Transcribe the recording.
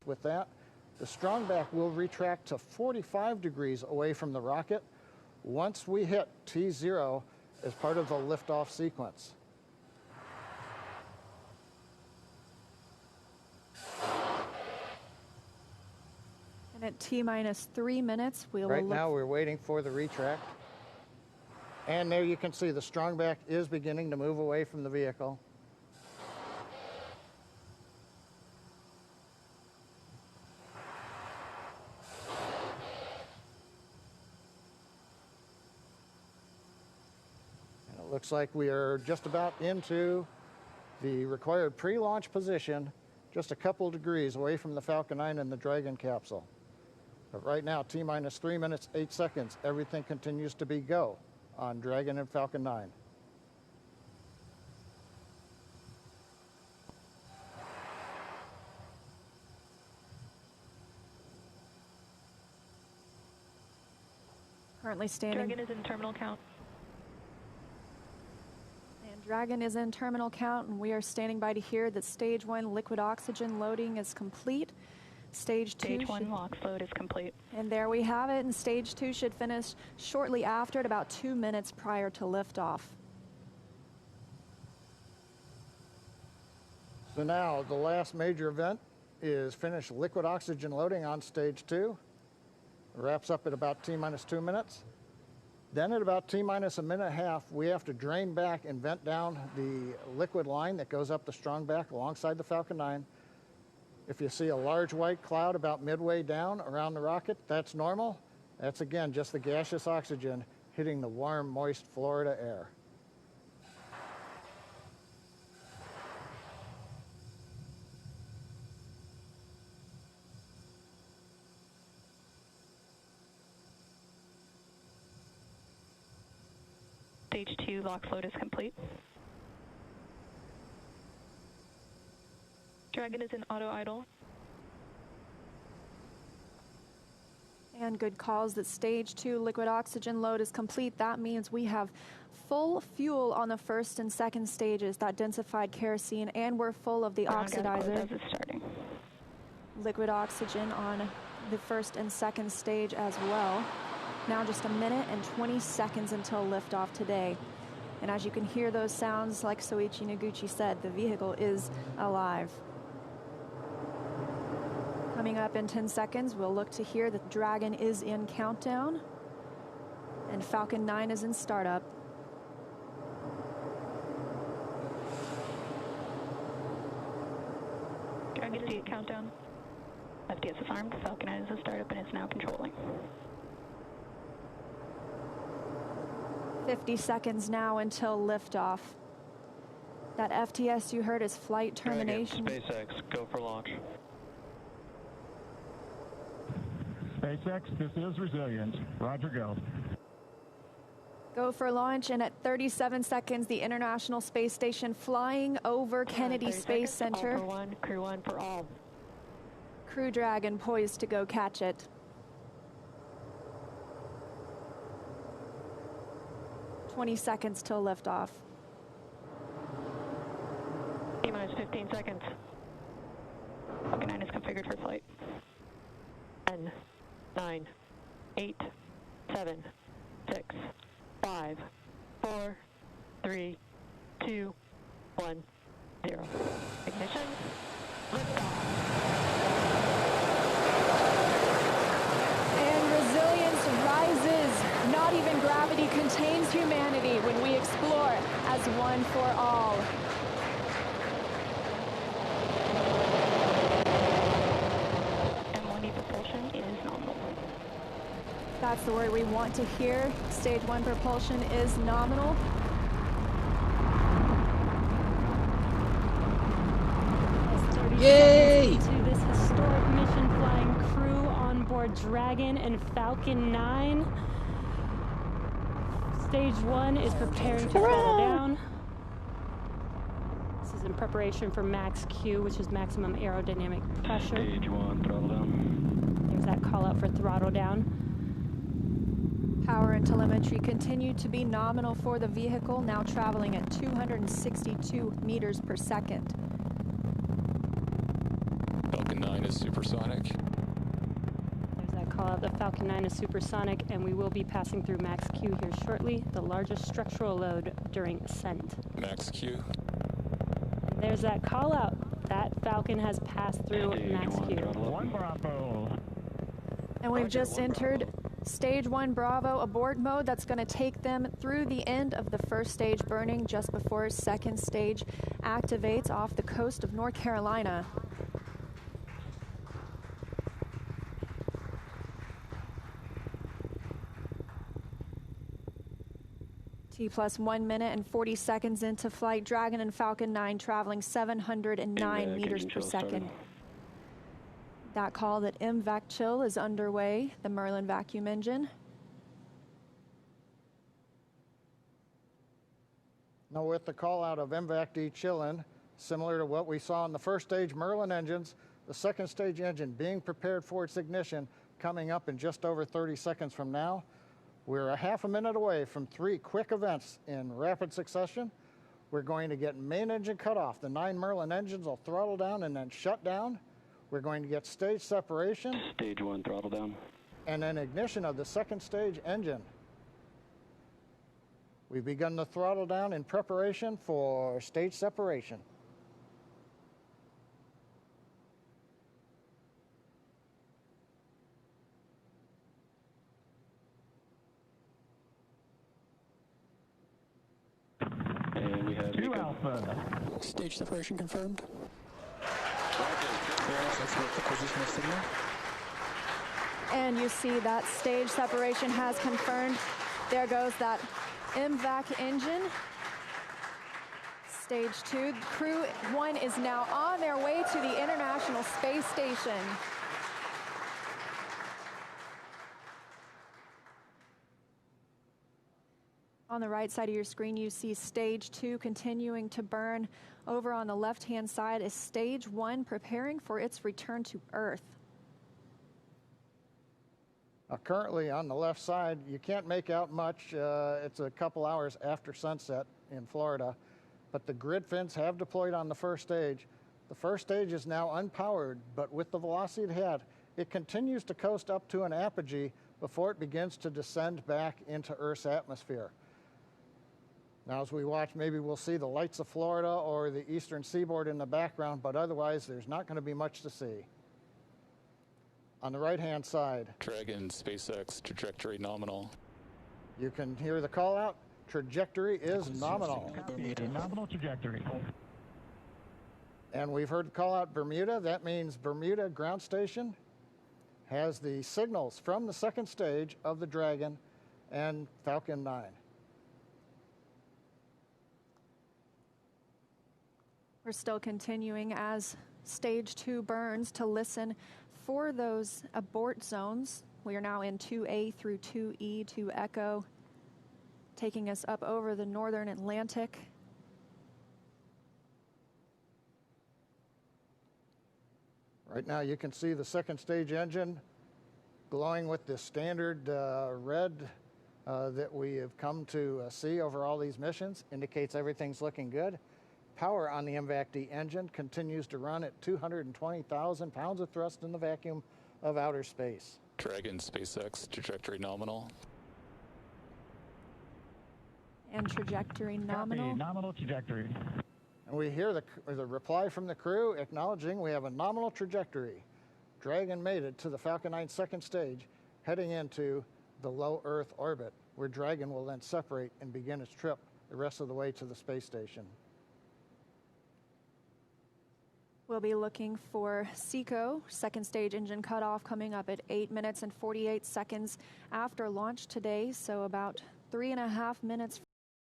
With that, the strong back will retract to 45 degrees away from the rocket once we hit T0 as part of the liftoff sequence. And at T-minus 3 minutes, we will Right now we're waiting for the retract. And there you can see the strong back is beginning to move away from the vehicle. Looks like we are just about into the required pre-launch position, just a couple degrees away from the Falcon 9 and the Dragon capsule. But right now, T-minus 3 minutes, 8 seconds, everything continues to be go on Dragon and Falcon 9. Currently standing. Dragon is in terminal count. Dragon is in terminal count, and we are standing by to hear that stage 1 liquid oxygen loading is complete. Stage 1 LOX load is complete. And there we have it, and stage 2 should finish shortly after at about 2 minutes prior to liftoff. So now the last major event is finished liquid oxygen loading on stage 2. It wraps up at about T-minus 2 minutes. Then at about T-minus a minute and a half, we have to drain back and vent down the liquid line that goes up the strong back alongside the Falcon 9. If you see a large white cloud about midway down around the rocket, that's normal. That's again just the gaseous oxygen hitting the warm, moist Florida air. Stage 2 LOX load is complete. Dragon is in auto idle. And good calls that stage 2 liquid oxygen load is complete. That means we have full fuel on the first and second stages, that densified kerosene, and we're full of the oxidizer. Liquid oxygen on the first and second stage as well. Now just a minute and 20 seconds until liftoff today. And as you can hear those sounds, like Soichi Noguchi said, the vehicle is alive. Coming up in 10 seconds, we'll look to hear that Dragon is in countdown and Falcon 9 is in startup. Dragon is in countdown. FTS is armed. Falcon 9 is in startup and is now controlling. 50 seconds now until liftoff. That FTS you heard is flight termination. Dragon, SpaceX, go for launch. SpaceX, this is Resilient. Roger, go. Go for launch, and at 37 seconds, the International Space Station flying over Kennedy Space Center. All for one, Crew 1 for all. Crew Dragon poised to go catch it. 20 seconds till liftoff. T-minus 15 seconds. Falcon 9 is configured for flight. 10, 9, 8, 7, 6, 5, 4, 3, 2, 1, 0. Ignition. Liftoff. Resilience rises. Not even gravity contains humanity when we explore as one for all. M1E propulsion is nominal. That's the word we want to hear. Stage 1 propulsion is nominal. Yay! To this historic mission, flying crew on board Dragon and Falcon 9. Stage 1 is preparing to throttle down. This is in preparation for max Q, which is maximum aerodynamic pressure. Stage 1, throttle down. There's that call out for throttle down. Power and telemetry continue to be nominal for the vehicle, now traveling at 262 meters per second. Falcon 9 is is supersonic. There's that call out. The Falcon 9 is supersonic, and we will be passing through Max Q here shortly, the largest structural load during ascent. Max Q. There's that call out. That Falcon has passed through Max Q. 1 Bravo. And we've just entered Stage 1 Bravo abort mode. That's going to take them through the end of the first stage burning just before second stage activates off the coast of North Carolina. T plus 1 minute and 40 seconds into flight. Dragon and Falcon 9 traveling 709 meters per second. That call that MVAC chill is underway, the Merlin vacuum engine. Now with the call out of MVAC-D chillin, similar to what we saw in the first stage Merlin engines, the second stage engine being prepared for its ignition coming up in just over 30 seconds from now. We're a half a minute away from 3 quick events in rapid succession. We're going to get main engine cut off. The 9 Merlin engines will throttle down and then shut down. We're going to get stage separation. Stage 1, throttle down. And then ignition of the second stage engine. We've begun the throttle down in preparation for stage separation. And we have 2 Alpha. Stage separation confirmed. That's the position of signal. And you see that stage separation has confirmed. There goes that MVAC engine. Stage 2. Crew 1 is now on their way to the International Space Station. On the right side of your screen, you see Stage 2 continuing to burn. Over on the left-hand side is Stage 1 preparing for its return to Earth. Currently on the left side, you can't make out much. It's a couple hours after sunset in Florida, but the grid fins have deployed on the first stage. The first stage is now unpowered, but with the velocity it had, it continues to coast up to an apogee before it begins to descend back into Earth's atmosphere. Now, as we watch, maybe we'll see the lights of Florida or the eastern seaboard in the background, but otherwise there's not going to be much to see. On the right-hand side, Dragon, SpaceX, trajectory nominal. you can hear the call out. Trajectory is nominal. Nominal trajectory. And we've heard the call out Bermuda. That means Bermuda ground station has the signals from the second stage of the Dragon and Falcon 9. We're still continuing as Stage 2 burns to listen for those abort zones. We are now in 2A through 2E to Echo, taking us up over the northern Atlantic. Right now you can see the second stage engine glowing with the standard red that we have come to see over all these missions. Indicates everything's looking good. Power on the MVAC-D engine continues to run at 220,000 pounds of thrust in the vacuum of outer space. Dragon, SpaceX, trajectory nominal. And trajectory nominal. Copy. Nominal trajectory. And we hear the reply from the crew acknowledging we have a nominal trajectory. Dragon made it to the Falcon 9 second stage, heading into the low Earth orbit, where Dragon will then separate and begin its trip the rest of the way to the space station. We'll be looking for SECO, second stage engine cutoff, coming up at 8 minutes and 48 seconds after launch today, so about 3.5 minutes